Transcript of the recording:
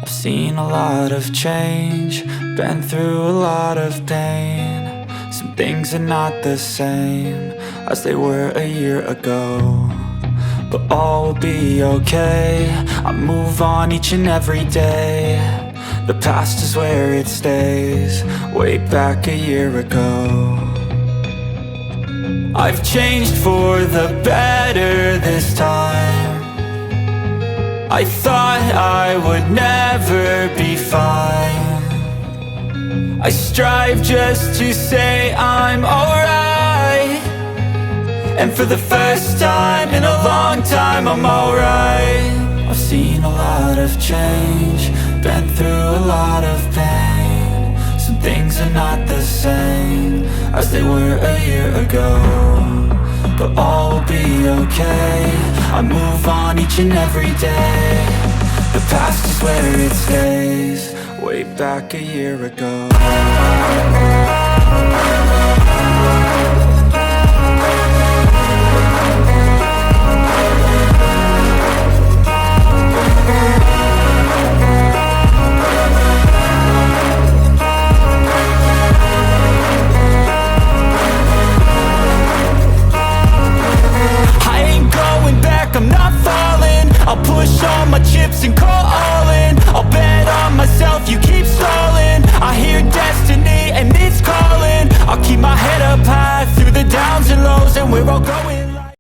I've seen a lot of change, been through a lot of pain. Some things are not the same as they were a year ago, but all will be okay. I move on each and every day. The past is where it stays, way back a year ago. I've changed for the better this time. I thought I would never be fine. I strive just to say I'm alright, and for the first time in a long time I'm alright. I've seen a lot of change, been through a lot of pain. Some things are not the same as they were a year ago, but all will be okay. I move on each and every day. The past is where it stays, way back a year ago. I'm not falling, I'll push all my chips and call all in. I'll bet on myself, you keep stalling. I hear destiny and it's calling. I'll keep my head up high through the downs and lows, and we're all going